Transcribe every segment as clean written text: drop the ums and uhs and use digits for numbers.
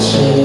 시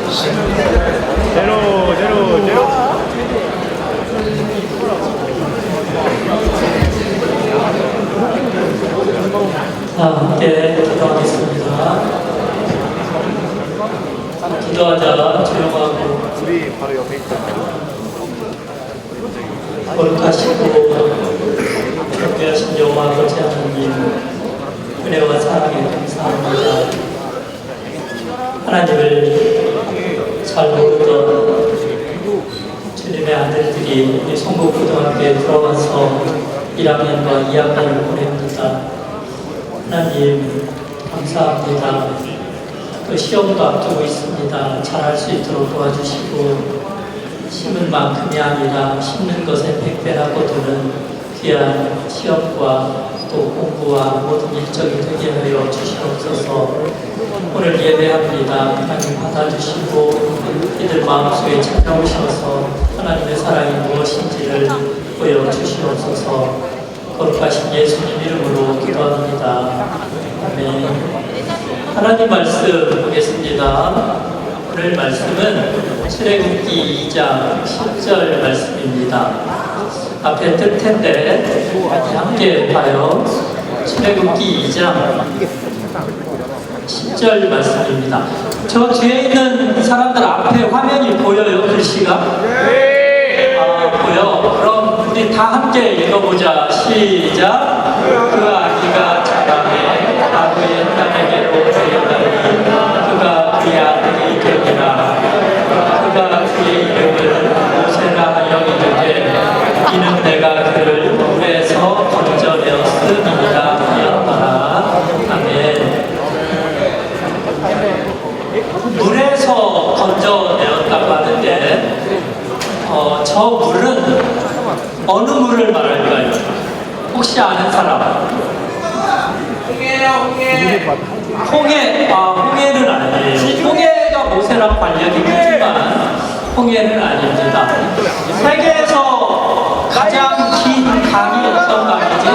제로 제로 제로. 함께 기도하겠습니다. 기도하자 조용하고 우리 바로 옆에 있잖아요. 거룩하시고 존귀하신 여호와 아버지 하나님, 은혜와 사랑에 감사합니다. 하나님을 잘 모르던 주님의 아들들이 우리 성북고등학교에 들어가서 1학년과 2학년을 보냅니다. 하나님 감사합니다. 또 시험도 앞두고 있습니다. 잘할 수 있도록 도와주시고, 심은 만큼이 아니라 심는 것에 100배나 거두는 귀한 시험과 또 공부와 모든 일정이 되게 하여 주시옵소서. 오늘 예배합니다. 하나님 받아주시고 이들 마음속에 찾아오셔서 하나님의 사랑이 무엇인지를 보여주시옵소서. 거룩하신 예수님 이름으로 기도합니다. 아멘. 하나님 말씀 보겠습니다. 오늘 말씀은 출애굽기 2장 10절 말씀입니다. 앞에 뜰 텐데 함께 봐요. 출애굽기 2장 10절 말씀입니다. 저 뒤에 있는 사람들 앞에 화면이 보여요? 글씨가? 보여. 그럼 우리 다 함께 읽어보자. 시작. 그 아기가 자라매 아버지의 땅에게로 데려가니 그가 그의 아들이 되리라. 그가 그의 이름을 모세라 하여 이르되 이는 내가 그를 물에서 건져내었으리라 하였더라. 아멘. 물에서 건져내었다고 하는데 저 물은 어느 물을 말할까요? 혹시 아는 사람? 홍해는 아니에요. 홍해가 모세랑 관련이 있지만 홍해는 아닙니다. 세계에서 가장 긴 강이 어떤 강이지?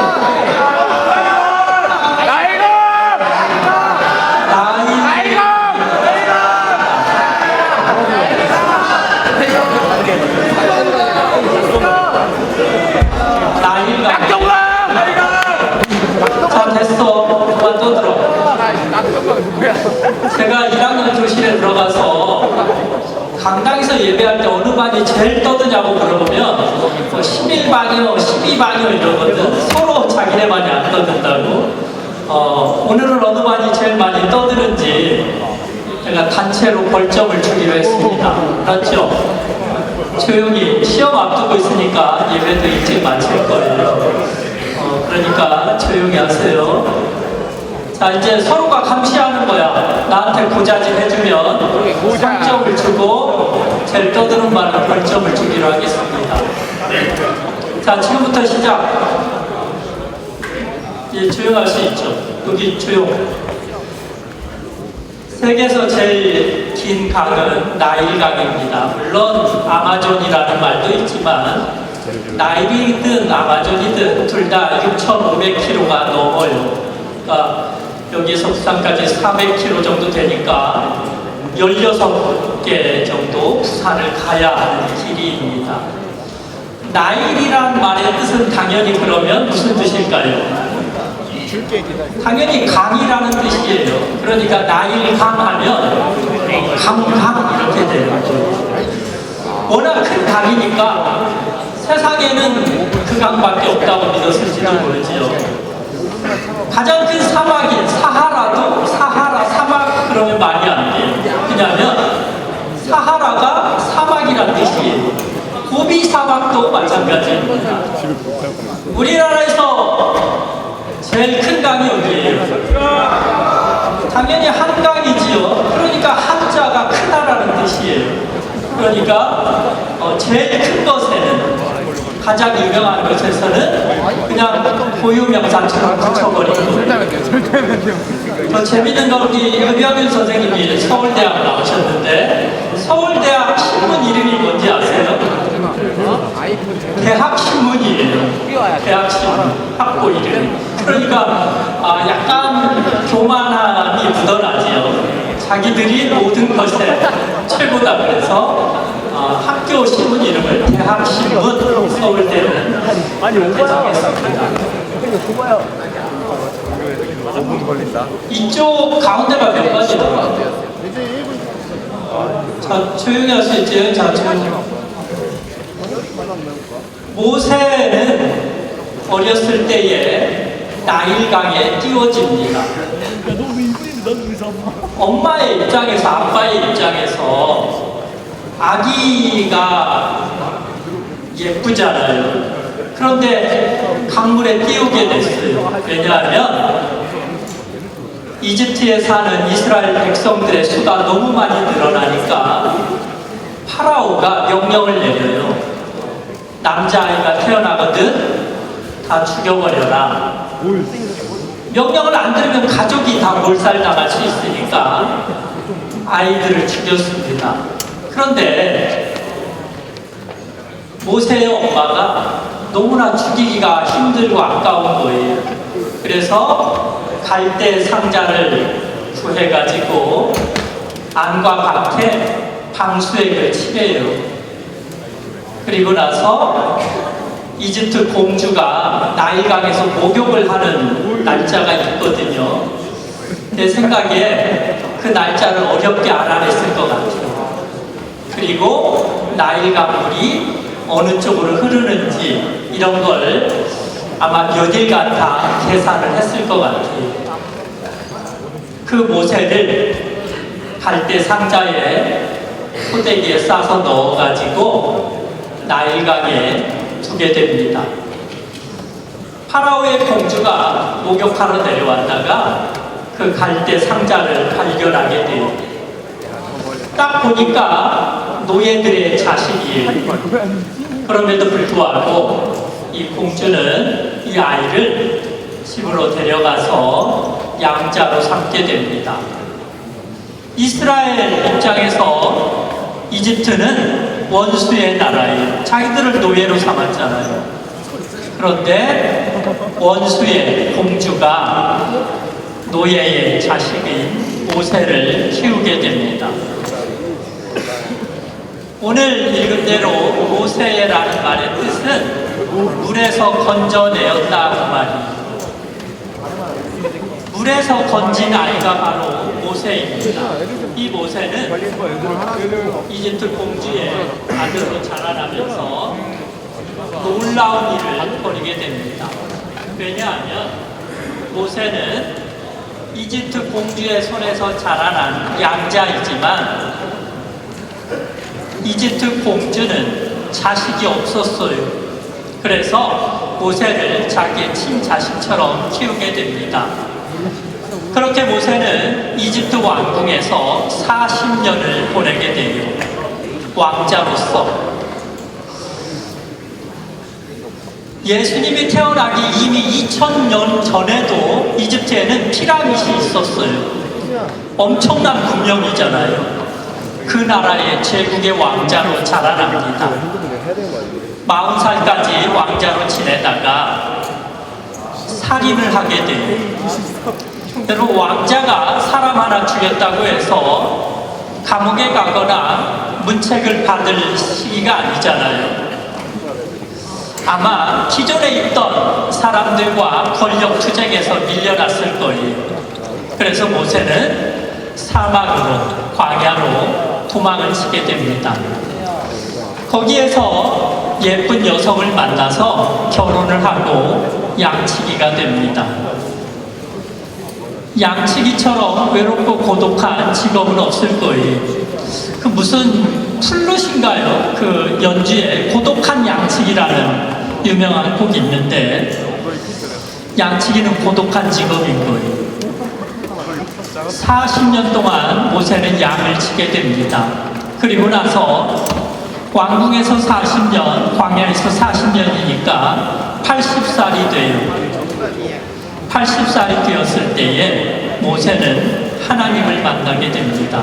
자, 됐어. 그만 떠들어. 제가 1학년 교실에 들어가서 강당에서 예배할 때 어느 반이 제일 떠드냐고 물어보면 11반이요, 12반이요 이러거든. 서로 자기네 반이 안 떠든다고. 오늘은 어느 반이 제일 많이 떠드는지 제가 단체로 벌점을 주기로 했습니다. 그렇죠? 조용히 시험 앞두고 있으니까 예배도 일찍 마칠 거예요. 그러니까 조용히 하세요. 자, 이제 서로가 감시하는 거야. 나한테 고자질 해주면 상점을 주고 제일 떠드는 말은 벌점을 주기로 하겠습니다. 자, 지금부터 시작. 이제 조용할 수 있죠. 여기 조용. 세계에서 제일 긴 강은 나일강입니다. 물론 아마존이라는 말도 있지만 나일이든 아마존이든 둘 다 6,500km가 넘어요. 그러니까 여기서 부산까지 400km 정도 되니까 16개 정도 부산을 가야 하는 길이입니다. 나일이란 말의 뜻은 당연히 그러면 무슨 뜻일까요? 당연히 강이라는 뜻이에요. 그러니까 나일강 하면 강강 이렇게 돼요. 워낙 큰 강이니까 세상에는 그 강밖에 없다고 믿었을지도 모르지요. 가장 큰 사막인 사하라도 사하라 사막 그러면 말이 안 돼요. 왜냐하면 사하라가 사막이란 뜻이에요. 고비 사막도 마찬가지입니다. 우리나라에서 제일 큰 강이 어디예요? 당연히 한강이지요. 그러니까 한자가 크다라는 뜻이에요. 그러니까 제일 큰 것에는, 가장 유명한 것에서는 그냥 고유명사처럼 붙여버리고. 더 재밌는 건 우리 유병윤 선생님이 서울대학 나오셨는데 서울대학 신문 이름이 뭔지 아세요? 대학신문이에요. 대학신문 학부 이름. 그러니까 약간 교만함이 묻어나지요. 자기들이 모든 것에 최고다 그래서 학교 신문 이름을 대학신문 서울대는 아니, 오바야. 했습니다. 오바야. 5분 걸린다. 이쪽 가운데가 몇 가지예요? 자, 조용히 할 수 있지요? 자, 조용히. 모세는 어렸을 때에 나일강에 띄워집니다. 엄마의 입장에서, 아빠의 입장에서 아기가 예쁘잖아요. 그런데 강물에 띄우게 됐어요. 왜냐하면 이집트에 사는 이스라엘 백성들의 수가 너무 많이 늘어나니까 파라오가 명령을 내려요. 남자아이가 태어나거든 다 죽여버려라. 명령을 안 들으면 가족이 다 몰살당할 수 있으니까 아이들을 죽였습니다. 그런데 모세의 엄마가 너무나 죽이기가 힘들고 아까운 거예요. 그래서 갈대 상자를 구해가지고 안과 밭에 방수액을 칠해요. 그리고 나서 이집트 공주가 나일강에서 목욕을 하는 날짜가 있거든요. 내 생각에 그 날짜를 어렵게 알아냈을 것 같아요. 그리고 나일강 물이 어느 쪽으로 흐르는지 이런 걸 아마 몇 일간 다 계산을 했을 것 같아요. 그 모세를 갈대 상자에 포대기에 싸서 넣어가지고 나일강에 두게 됩니다. 파라오의 공주가 목욕하러 내려왔다가 그 갈대 상자를 발견하게 돼요. 딱 보니까 노예들의 자식이에요. 그럼에도 불구하고 이 공주는 이 아이를 집으로 데려가서 양자로 삼게 됩니다. 이스라엘 입장에서 이집트는 원수의 나라예요. 자기들을 노예로 삼았잖아요. 그런데 원수의 공주가 노예의 자식인 모세를 키우게 됩니다. 오늘 읽은 대로 모세라는 말의 뜻은 물에서 건져내었다 그 말이에요. 물에서 건진 아이가 바로 모세입니다. 이 모세는 이집트 공주의 아들로 자라나면서 놀라운 일을 벌이게 됩니다. 왜냐하면 모세는 이집트 공주의 손에서 자라난 양자이지만 이집트 공주는 자식이 없었어요. 그래서 모세를 자기의 친자식처럼 키우게 됩니다. 그렇게 모세는 이집트 왕궁에서 40년을 보내게 돼요. 왕자로서. 예수님이 태어나기 이미 2000년 전에도 이집트에는 피라밋이 있었어요. 엄청난 문명이잖아요. 그 나라의 제국의 왕자로 자라납니다. 40살까지 왕자로 지내다가 살인을 하게 돼요. 여러분, 왕자가 사람 하나 죽였다고 해서 감옥에 가거나 문책을 받을 시기가 아니잖아요. 아마 기존에 있던 사람들과 권력 투쟁에서 밀려났을 거예요. 그래서 모세는 사막으로, 광야로 도망을 치게 됩니다. 거기에서 예쁜 여성을 만나서 결혼을 하고 양치기가 됩니다. 양치기처럼 외롭고 고독한 직업은 없을 거예요. 그 무슨 플룻인가요? 그 연주에 고독한 양치기라는 유명한 곡이 있는데 양치기는 고독한 직업인 거예요. 40년 동안 모세는 양을 치게 됩니다. 그리고 나서 왕궁에서 40년, 광야에서 40년이니까 80살이 돼요. 80살이 되었을 때에 모세는 하나님을 만나게 됩니다.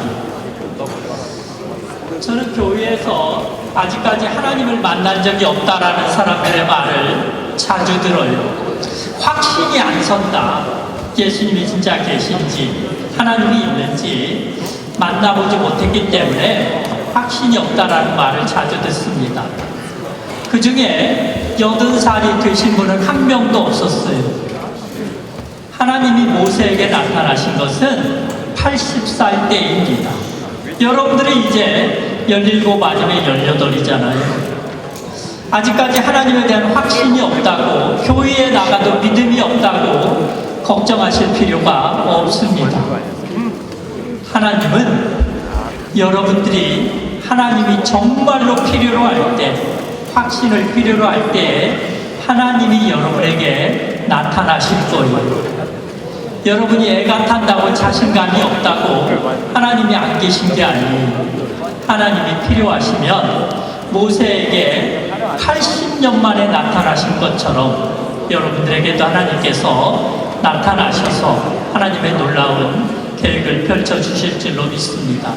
저는 교회에서 아직까지 하나님을 만난 적이 없다라는 사람들의 말을 자주 들어요. 확신이 안 선다. 예수님이 진짜 계신지. 하나님이 있는지 만나보지 못했기 때문에 확신이 없다라는 말을 자주 듣습니다. 그 중에 80살이 되신 분은 한 명도 없었어요. 하나님이 모세에게 나타나신 것은 80살 때입니다. 여러분들이 이제 17 아니면 18이잖아요. 아직까지 하나님에 대한 확신이 없다고, 교회에 나가도 믿음이 없다고 걱정하실 필요가 없습니다. 하나님은 여러분들이 하나님이 정말로 필요로 할 때, 확신을 필요로 할 때 하나님이 여러분에게 나타나실 거예요. 여러분이 애가 탄다고 자신감이 없다고 하나님이 안 계신 게 아니에요. 하나님이 필요하시면 모세에게 80년 만에 나타나신 것처럼 여러분들에게도 하나님께서 나타나셔서 하나님의 놀라운 계획을 펼쳐주실 줄로 믿습니다.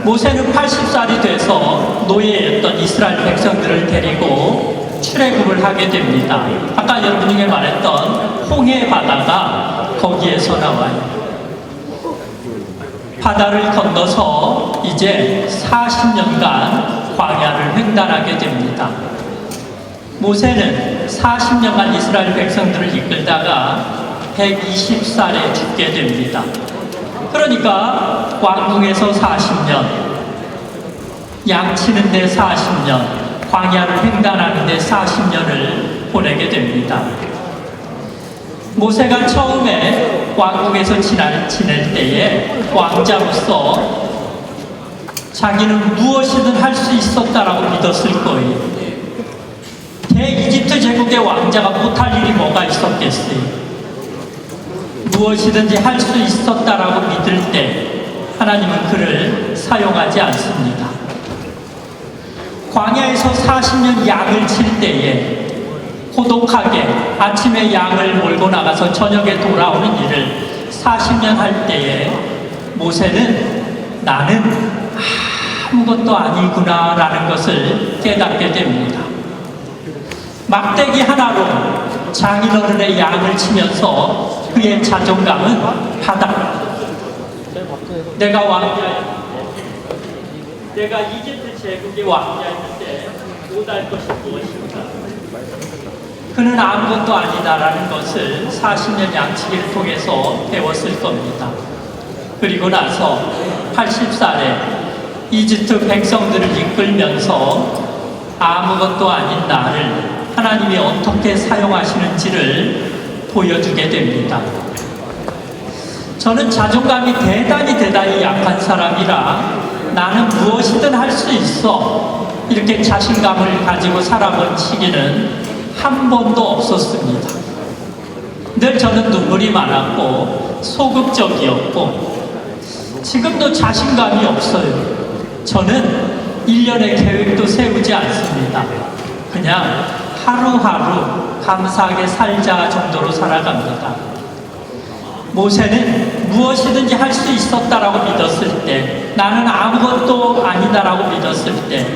모세는 80살이 돼서 노예였던 이스라엘 백성들을 데리고 출애굽을 하게 됩니다. 아까 여러분 중에 말했던 홍해 바다가 거기에서 나와요. 바다를 건너서 이제 40년간 광야를 횡단하게 됩니다. 모세는 40년간 이스라엘 백성들을 이끌다가 120살에 죽게 됩니다. 그러니까 왕궁에서 40년, 양치는데 40년, 광야를 횡단하는데 40년을 보내게 됩니다. 모세가 처음에 왕궁에서 지낼 때에 왕자로서 자기는 무엇이든 할 수 있었다라고 믿었을 거예요. 대이집트 제국의 왕자가 못할 일이 뭐가 있었겠어요. 무엇이든지 할 수 있었다라고 믿을 때 하나님은 그를 사용하지 않습니다. 광야에서 40년 양을 칠 때에 고독하게 아침에 양을 몰고 나가서 저녁에 돌아오는 일을 40년 할 때에 모세는 나는 아무것도 아니구나 라는 것을 깨닫게 됩니다. 막대기 하나로 장인어른의 양을 치면서 그의 자존감은 바닥. 내가 왕자였는데, 내가 이집트 제국의 왕자였는데 못할 것이 무엇인가? 그는 아무것도 아니다라는 것을 40년 양치기를 통해서 배웠을 겁니다. 그리고 나서 80살에 이집트 백성들을 이끌면서 아무것도 아닌 나를 하나님이 어떻게 사용하시는지를 보여주게 됩니다. 저는 자존감이 대단히 약한 사람이라 나는 무엇이든 할 수 있어 이렇게 자신감을 가지고 살아본 시기는 한 번도 없었습니다. 늘 저는 눈물이 많았고 소극적이었고 지금도 자신감이 없어요. 저는 1년의 계획도 세우지 않습니다. 그냥 하루하루 감사하게 살자 정도로 살아갑니다. 모세는 무엇이든지 할 수 있었다라고 믿었을 때, 나는 아무것도 아니다라고 믿었을 때,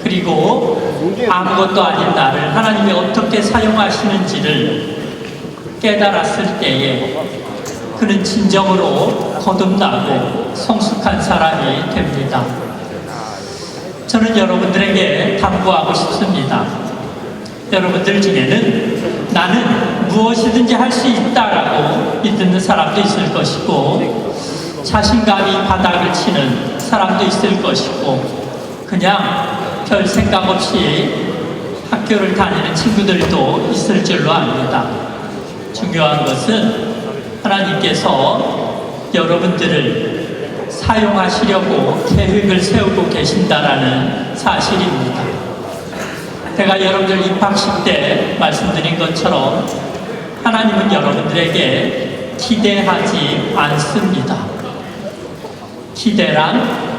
그리고 아무것도 아닌 나를 하나님이 어떻게 사용하시는지를 깨달았을 때에 그는 진정으로 거듭나고 성숙한 사람이 됩니다. 저는 여러분들에게 당부하고 싶습니다. 여러분들 중에는 나는 무엇이든지 할 수 있다라고 믿는 사람도 있을 것이고 자신감이 바닥을 치는 사람도 있을 것이고 그냥 별 생각 없이 학교를 다니는 친구들도 있을 줄로 압니다. 중요한 것은 하나님께서 여러분들을 사용하시려고 계획을 세우고 계신다라는 사실입니다. 제가 여러분들 입학식 때 말씀드린 것처럼 하나님은 여러분들에게 기대하지 않습니다. 기대란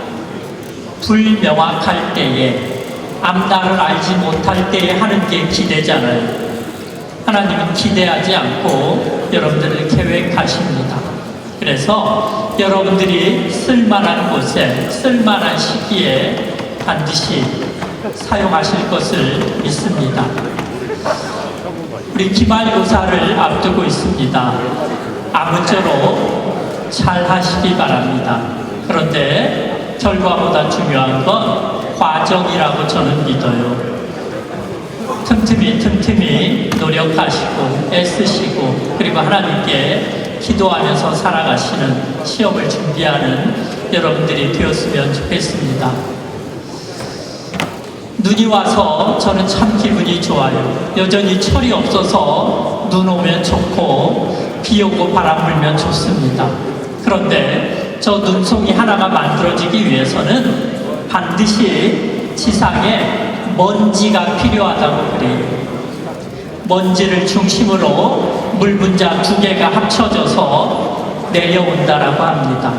불명확할 때에 앞날을 알지 못할 때에 하는 게 기대잖아요. 하나님은 기대하지 않고 여러분들을 계획하십니다. 그래서 여러분들이 쓸만한 곳에 쓸만한 시기에 반드시 사용하실 것을 믿습니다. 우리 기말고사를 앞두고 있습니다. 아무쪼록 잘 하시기 바랍니다. 그런데 결과보다 중요한 건 과정이라고 저는 믿어요. 틈틈이 노력하시고 애쓰시고 그리고 하나님께 기도하면서 살아가시는 시험을 준비하는 여러분들이 되었으면 좋겠습니다. 눈이 와서 저는 참 기분이 좋아요. 여전히 철이 없어서 눈 오면 좋고 비 오고 바람 불면 좋습니다. 그런데 저 눈송이 하나가 만들어지기 위해서는 반드시 지상에 먼지가 필요하다고 그래요. 먼지를 중심으로 물 분자 두 개가 합쳐져서 내려온다라고 합니다.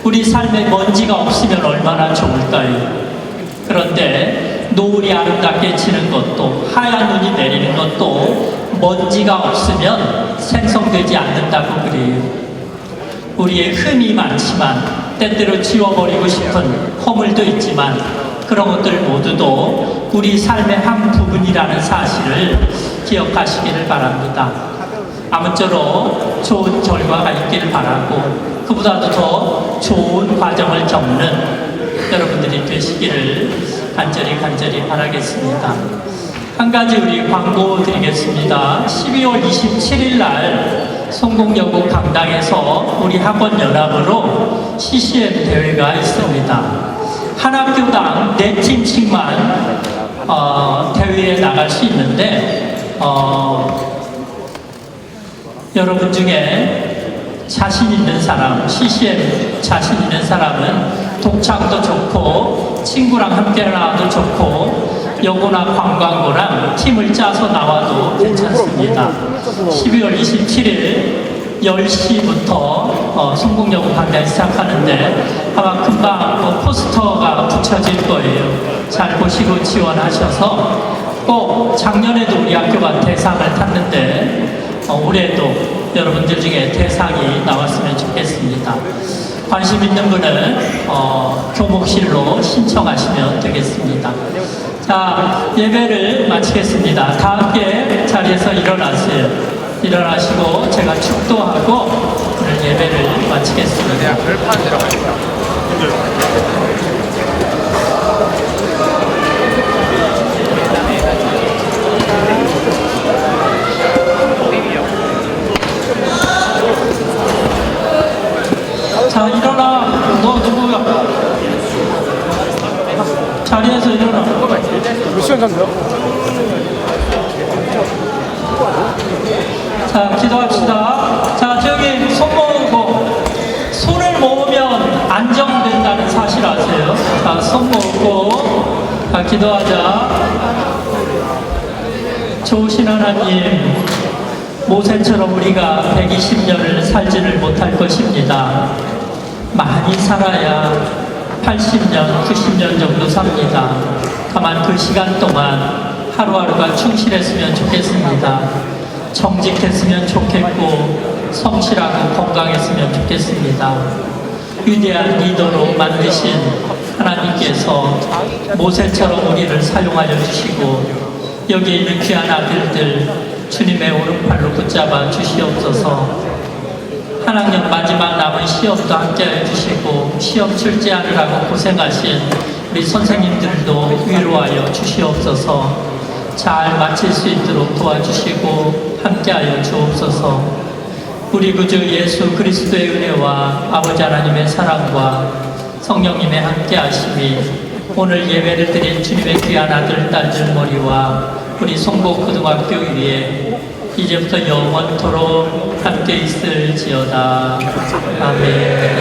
우리 삶에 먼지가 없으면 얼마나 좋을까요? 그런데 노을이 아름답게 지는 것도 하얀 눈이 내리는 것도 먼지가 없으면 생성되지 않는다고 그래요. 우리의 흠이 많지만 때때로 지워버리고 싶은 허물도 있지만 그런 것들 모두도 우리 삶의 한 부분이라는 사실을 기억하시기를 바랍니다. 아무쪼록 좋은 결과가 있기를 바라고 그보다도 더 좋은 과정을 겪는 여러분들이 되시기를 간절히 바라겠습니다. 한 가지 우리 광고 드리겠습니다. 12월 27일 날 성공여고 강당에서 우리 학원 연합으로 CCM 대회가 있습니다. 한 학교당 4팀씩만 대회에 나갈 수 있는데 여러분 중에 자신 있는 사람, CCM 자신 있는 사람은 독창도 좋고 친구랑 함께 나와도 좋고 여고나 관광고랑 팀을 짜서 나와도 괜찮습니다. 12월 27일 10시부터 성공여고 강당이 시작하는데 아마 금방 포스터가 붙여질 거예요. 잘 보시고 지원하셔서 꼭 작년에도 우리 학교가 대상을 탔는데 올해도 여러분들 중에 대상이 나왔으면 좋겠습니다. 관심 있는 분은 교목실로 신청하시면 되겠습니다. 자, 예배를 마치겠습니다. 다 함께 자리에서 일어나세요. 일어나시고 제가 축도하고 오늘 예배를 마치겠습니다. 자, 일어나. 너 누구야? 자리에서 일어나. 몇 시간 잔대요? 자, 기도합시다. 자, 저기 손 모으고 손을 모으면 안정된다는 사실 아세요? 자, 손 모으고 기도하자. 좋으신 하나님, 모세처럼 우리가 120년을 살지를 못할 것입니다. 많이 살아야 80년, 90년 정도 삽니다. 다만 그 시간 동안 하루하루가 충실했으면 좋겠습니다. 정직했으면 좋겠고 성실하고 건강했으면 좋겠습니다. 위대한 리더로 만드신 하나님께서 모세처럼 우리를 사용하여 주시고 여기 있는 귀한 아들들 주님의 오른팔로 붙잡아 주시옵소서. 한 학년 마지막 남은 시험도 함께해 주시고 시험 출제하느라고 고생하신 우리 선생님들도 위로하여 주시옵소서. 잘 마칠 수 있도록 도와주시고 함께하여 주옵소서. 우리 구주 예수 그리스도의 은혜와 아버지 하나님의 사랑과 성령님의 함께하심이 오늘 예배를 드린 주님의 귀한 아들 딸들 머리와 우리 송곡고등학교 위에 이제부터 영원토록 함께 있을지어다. 아멘.